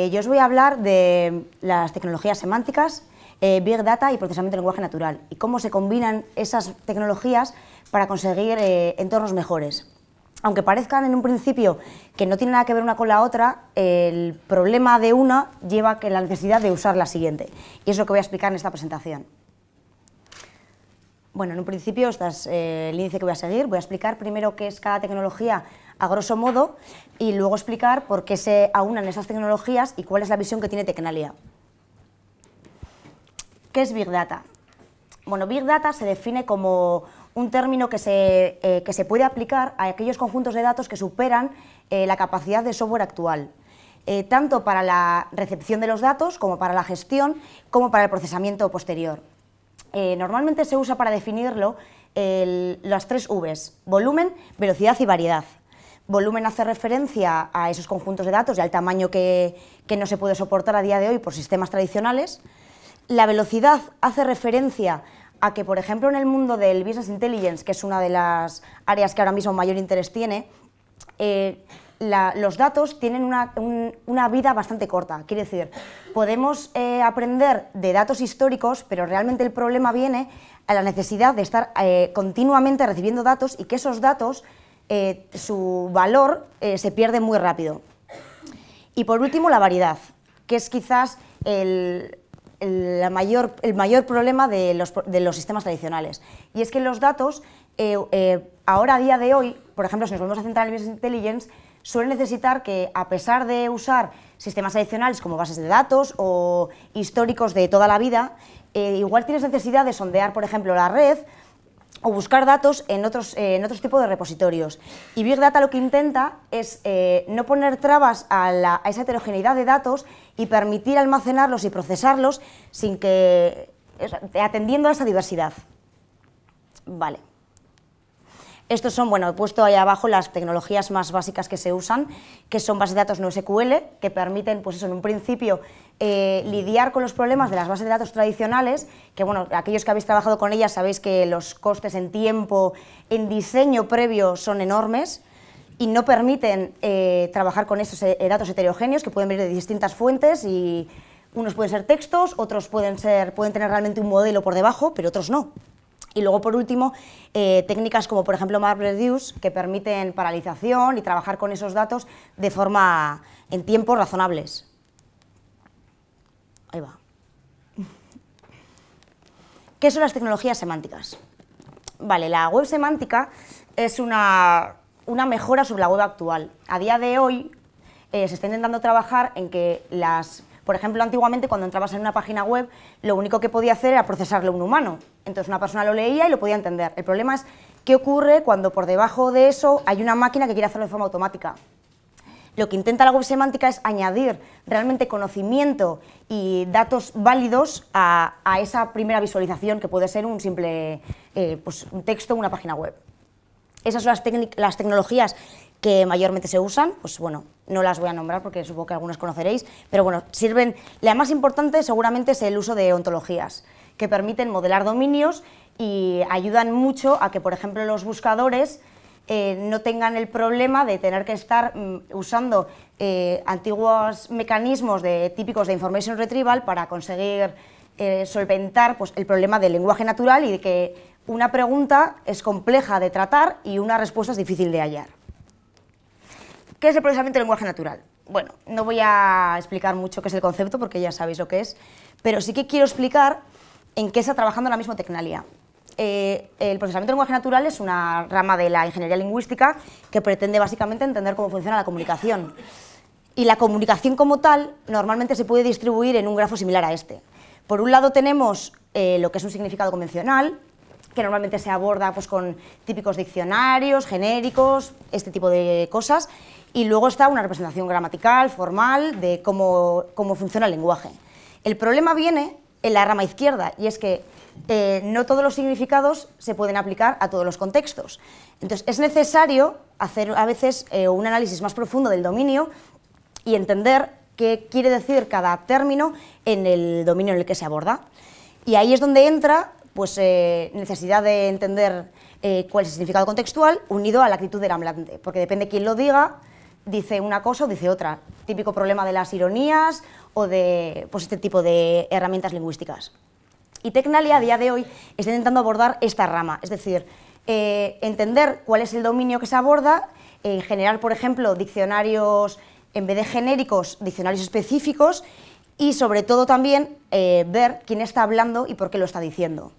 Yo os voy a hablar de las tecnologías semánticas, Big Data y procesamiento de lenguaje natural, y cómo se combinan esas tecnologías para conseguir entornos mejores. Aunque parezcan en un principio que no tienen nada que ver una con la otra, el problema de una lleva a la necesidad de usar la siguiente, y es lo que voy a explicar en esta presentación. Bueno, en un principio, este es el índice que voy a seguir. Voy a explicar primero qué es cada tecnología a grosso modo y luego explicar por qué se aunan esas tecnologías y cuál es la visión que tiene Tecnalia. ¿Qué es Big Data? Bueno, Big Data se define como un término que se puede aplicar a aquellos conjuntos de datos que superan la capacidad de software actual, tanto para la recepción de los datos como para la gestión como para el procesamiento posterior. Normalmente se usa para definirlo las 3 Vs, volumen, velocidad y variedad. Volumen hace referencia a esos conjuntos de datos y al tamaño que no se puede soportar a día de hoy por sistemas tradicionales. La velocidad hace referencia a que, por ejemplo, en el mundo del Business Intelligence, que es una de las áreas que ahora mismo mayor interés tiene, los datos tienen una vida bastante corta. Quiere decir, podemos aprender de datos históricos, pero realmente el problema viene a la necesidad de estar continuamente recibiendo datos y que esos datos, su valor se pierde muy rápido. Y por último, la variedad, que es quizás el mayor problema de los sistemas tradicionales. Y es que los datos, ahora a día de hoy, por ejemplo, si nos volvemos a centrar en el Business Intelligence, suelen necesitar que, a pesar de usar sistemas tradicionales como bases de datos o históricos de toda la vida, igual tienes necesidad de sondear, por ejemplo, la red o buscar datos en otros tipos de repositorios. Y Big Data lo que intenta es no poner trabas a esa heterogeneidad de datos y permitir almacenarlos y procesarlos atendiendo a esa diversidad. Vale. Estos son, bueno, he puesto ahí abajo las tecnologías más básicas que se usan, que son bases de datos no SQL, que permiten, pues eso, en un principio, lidiar con los problemas de las bases de datos tradicionales, que, bueno, aquellos que habéis trabajado con ellas sabéis que los costes en tiempo, en diseño previo, son enormes y no permiten trabajar con esos datos heterogéneos que pueden venir de distintas fuentes y unos pueden ser textos, otros pueden tener realmente un modelo por debajo, pero otros no. Y luego, por último, técnicas como, por ejemplo, MapReduce, que permiten paralización y trabajar con esos datos de forma en tiempos razonables. Ahí va. ¿Qué son las tecnologías semánticas? Vale, la web semántica es una mejora sobre la web actual. A día de hoy se está intentando trabajar en que por ejemplo, antiguamente cuando entrabas en una página web, lo único que podía hacer era procesarlo un humano. Entonces una persona lo leía y lo podía entender. El problema es qué ocurre cuando por debajo de eso hay una máquina que quiere hacerlo de forma automática. Lo que intenta la web semántica es añadir realmente conocimiento y datos válidos a esa primera visualización que puede ser un simple un texto o una página web. Esas son las tecnologías que mayormente se usan, pues bueno, no las voy a nombrar porque supongo que algunos conoceréis, pero bueno, sirven. La más importante seguramente es el uso de ontologías, que permiten modelar dominios y ayudan mucho a que, por ejemplo, los buscadores no tengan el problema de tener que estar usando antiguos mecanismos típicos de information retrieval para conseguir solventar pues, el problema del lenguaje natural y de que una pregunta es compleja de tratar y una respuesta es difícil de hallar. ¿Qué es el procesamiento del lenguaje natural? Bueno, no voy a explicar mucho qué es el concepto porque ya sabéis lo que es, pero sí que quiero explicar en qué está trabajando ahora mismo Tecnalia. El procesamiento del lenguaje natural es una rama de la ingeniería lingüística que pretende básicamente entender cómo funciona la comunicación. Y la comunicación como tal normalmente se puede distribuir en un grafo similar a este. Por un lado tenemos lo que es un significado convencional, que normalmente se aborda pues, con típicos diccionarios, genéricos, este tipo de cosas, y luego está una representación gramatical, formal, de cómo funciona el lenguaje. El problema viene en la rama izquierda, y es que no todos los significados se pueden aplicar a todos los contextos. Entonces, es necesario hacer a veces un análisis más profundo del dominio y entender qué quiere decir cada término en el dominio en el que se aborda. Y ahí es donde entra pues, necesidad de entender cuál es el significado contextual unido a la actitud del hablante, porque depende quién lo diga, dice una cosa o dice otra. Típico problema de las ironías o de pues, este tipo de herramientas lingüísticas. Y Tecnalia a día de hoy está intentando abordar esta rama, es decir, entender cuál es el dominio que se aborda, generar, por ejemplo, diccionarios, en vez de genéricos, diccionarios específicos y, sobre todo, también ver quién está hablando y por qué lo está diciendo.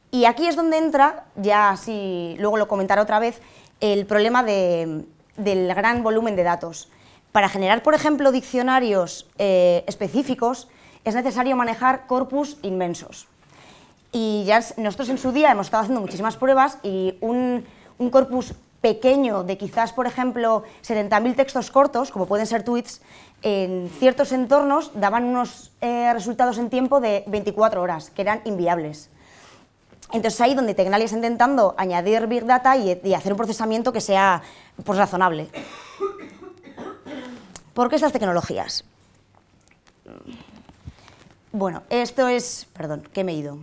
Y aquí es donde entra, ya así luego lo comentaré otra vez, el problema del gran volumen de datos. Para generar, por ejemplo, diccionarios específicos, es necesario manejar corpus inmensos. Y ya nosotros en su día hemos estado haciendo muchísimas pruebas y un corpus pequeño de quizás, por ejemplo, 70.000 textos cortos, como pueden ser tweets, en ciertos entornos daban unos resultados en tiempo de 24 horas, que eran inviables. Entonces ahí donde Tecnalia está intentando añadir Big Data y hacer un procesamiento que sea pues, razonable. ¿Por qué estas tecnologías? Bueno, esto es... Perdón, que me he ido.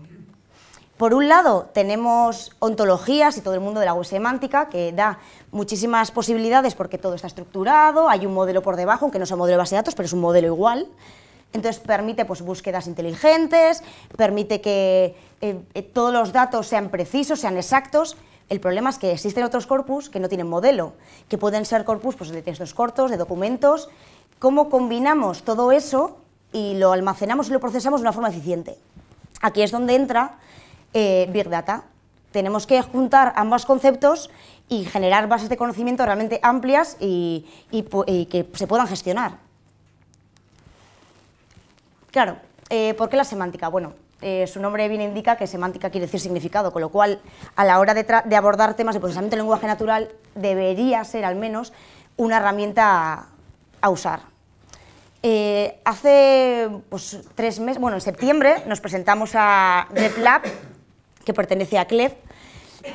Por un lado, tenemos ontologías y todo el mundo de la web semántica, que da muchísimas posibilidades porque todo está estructurado, hay un modelo por debajo, aunque no sea un modelo de base de datos, pero es un modelo igual. Entonces permite pues, búsquedas inteligentes, permite que todos los datos sean precisos, sean exactos. El problema es que existen otros corpus que no tienen modelo, que pueden ser corpus pues, de textos cortos, de documentos. ¿Cómo combinamos todo eso y lo almacenamos y lo procesamos de una forma eficiente? Aquí es donde entra Big Data. Tenemos que juntar ambos conceptos y generar bases de conocimiento realmente amplias y que se puedan gestionar. Claro, ¿por qué la semántica? Bueno, su nombre bien indica que semántica quiere decir significado, con lo cual a la hora de abordar temas de procesamiento del lenguaje natural debería ser al menos una herramienta a usar. Hace pues, 3 meses, bueno, en septiembre nos presentamos a RepLab, que pertenece a CLEF,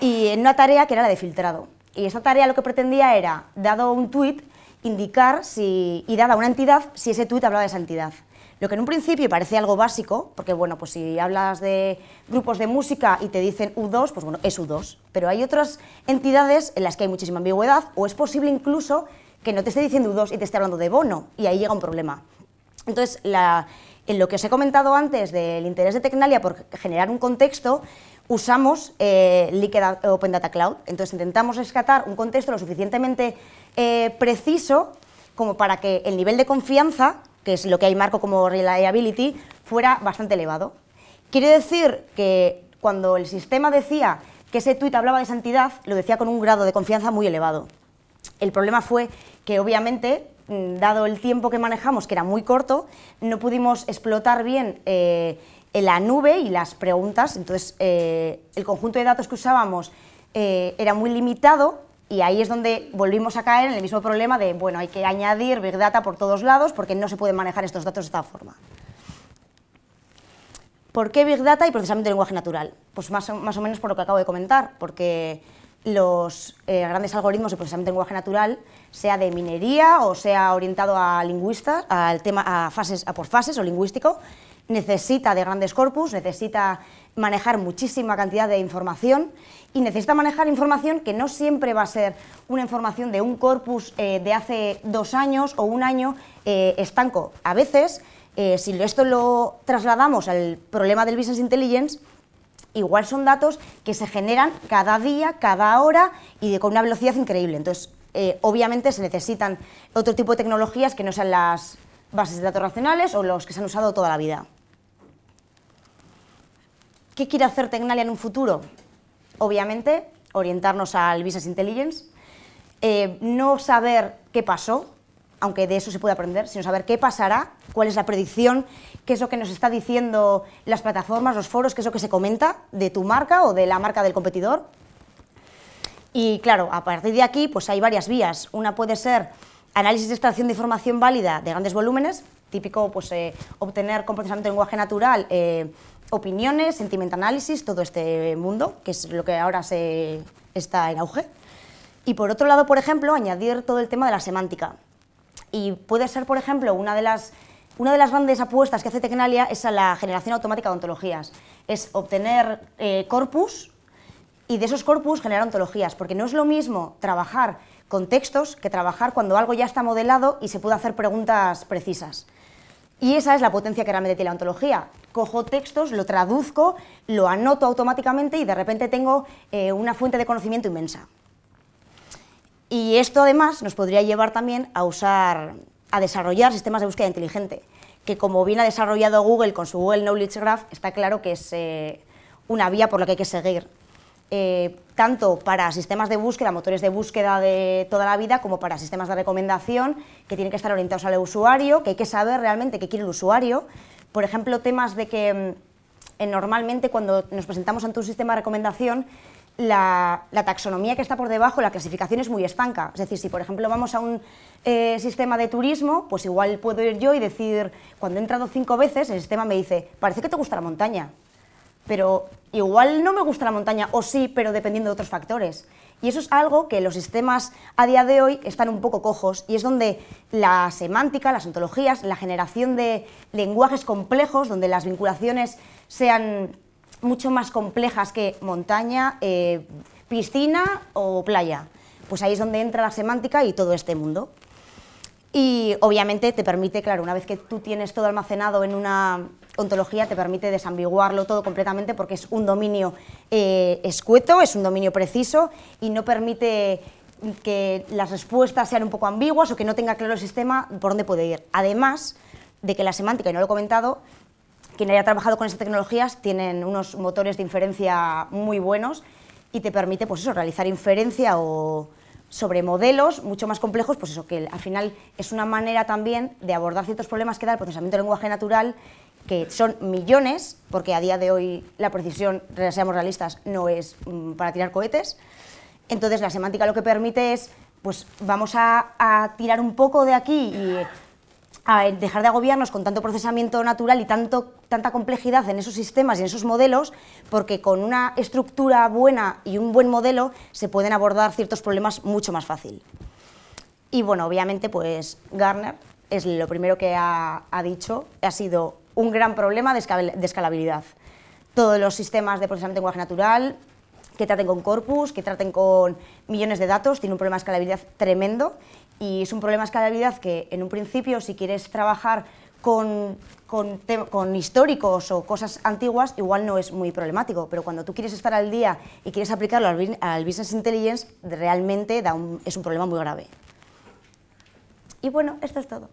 y en una tarea que era la de filtrado. Y esta tarea lo que pretendía era, dado un tuit, indicar y dada una entidad, si ese tuit hablaba de esa entidad. Lo que en un principio parece algo básico, porque bueno, pues si hablas de grupos de música y te dicen U2, pues bueno, es U2. Pero hay otras entidades en las que hay muchísima ambigüedad, o es posible incluso que no te esté diciendo U2 y te esté hablando de Bono, y ahí llega un problema. Entonces, en lo que os he comentado antes del interés de Tecnalia por generar un contexto, usamos Liquid Open Data Cloud. Entonces, intentamos rescatar un contexto lo suficientemente preciso como para que el nivel de confianza, que es lo que hay marco como reliability, fuera bastante elevado. Quiere decir que cuando el sistema decía que ese tuit hablaba de esa entidad, lo decía con un grado de confianza muy elevado. El problema fue que, obviamente, dado el tiempo que manejamos, que era muy corto, no pudimos explotar bien en la nube y las preguntas. Entonces, el conjunto de datos que usábamos era muy limitado. Y ahí es donde volvimos a caer en el mismo problema de, bueno, hay que añadir Big Data por todos lados porque no se pueden manejar estos datos de esta forma. ¿Por qué Big Data y procesamiento de lenguaje natural? Pues más o menos por lo que acabo de comentar, porque los grandes algoritmos de procesamiento de lenguaje natural, sea de minería o sea orientado a lingüistas, al tema por fases o lingüístico, necesita de grandes corpus, necesita manejar muchísima cantidad de información y necesita manejar información que no siempre va a ser una información de un corpus de hace 2 años o 1 año estanco. A veces, si esto lo trasladamos al problema del Business Intelligence, igual son datos que se generan cada día, cada hora y con una velocidad increíble. Entonces, obviamente se necesitan otro tipo de tecnologías que no sean las bases de datos racionales o los que se han usado toda la vida. ¿Qué quiere hacer Tecnalia en un futuro? Obviamente, orientarnos al Business Intelligence, no saber qué pasó, aunque de eso se puede aprender, sino saber qué pasará, cuál es la predicción, qué es lo que nos está diciendo las plataformas, los foros, qué es lo que se comenta de tu marca o de la marca del competidor. Y claro, a partir de aquí pues hay varias vías. Una puede ser análisis y extracción de información válida de grandes volúmenes, típico pues, obtener con procesamiento de lenguaje natural opiniones, sentiment analysis, todo este mundo, que es lo que ahora está en auge. Y por otro lado, por ejemplo, añadir todo el tema de la semántica. Y puede ser, por ejemplo, una de las grandes apuestas que hace Tecnalia es a la generación automática de ontologías. Es obtener corpus y de esos corpus generar ontologías, porque no es lo mismo trabajar con textos que trabajar cuando algo ya está modelado y se puede hacer preguntas precisas. Y esa es la potencia que realmente tiene la ontología. Cojo textos, lo traduzco, lo anoto automáticamente y de repente tengo una fuente de conocimiento inmensa. Y esto además nos podría llevar también a desarrollar sistemas de búsqueda inteligente, que como bien ha desarrollado Google con su Google Knowledge Graph, está claro que es una vía por la que hay que seguir. Tanto para sistemas de búsqueda, motores de búsqueda de toda la vida, como para sistemas de recomendación, que tienen que estar orientados al usuario, que hay que saber realmente qué quiere el usuario. Por ejemplo, temas de que normalmente cuando nos presentamos ante un sistema de recomendación, la taxonomía que está por debajo, la clasificación es muy estanca. Es decir, si por ejemplo vamos a un sistema de turismo, pues igual puedo ir yo y decir, cuando he entrado 5 veces, el sistema me dice, parece que te gusta la montaña, pero igual no me gusta la montaña, o sí, pero dependiendo de otros factores. Y eso es algo que los sistemas a día de hoy están un poco cojos, y es donde la semántica, las ontologías, la generación de lenguajes complejos, donde las vinculaciones sean mucho más complejas que montaña, piscina o playa, pues ahí es donde entra la semántica y todo este mundo. Y obviamente te permite, claro, una vez que tú tienes todo almacenado en una ontología, te permite desambiguarlo todo completamente porque es un dominio escueto, es un dominio preciso y no permite que las respuestas sean un poco ambiguas o que no tenga claro el sistema por dónde puede ir. Además de que la semántica, y no lo he comentado, quien haya trabajado con estas tecnologías tienen unos motores de inferencia muy buenos y te permite, pues eso, realizar inferencia o sobre modelos mucho más complejos, pues eso, que al final es una manera también de abordar ciertos problemas que da el procesamiento del lenguaje natural, que son millones, porque a día de hoy la precisión, seamos realistas, no es para tirar cohetes. Entonces la semántica lo que permite es, pues vamos a tirar un poco de aquí y a dejar de agobiarnos con tanto procesamiento natural y tanta complejidad en esos sistemas y en esos modelos, porque con una estructura buena y un buen modelo se pueden abordar ciertos problemas mucho más fácil. Y bueno, obviamente pues Gartner es lo primero que ha dicho, ha sido un gran problema de escalabilidad. Todos los sistemas de procesamiento de lenguaje natural que traten con corpus, que traten con millones de datos, tienen un problema de escalabilidad tremendo. Y es un problema de escalabilidad que, en un principio, si quieres trabajar con históricos o cosas antiguas, igual no es muy problemático, pero cuando tú quieres estar al día y quieres aplicarlo al Business Intelligence, realmente es un problema muy grave. Y bueno, esto es todo.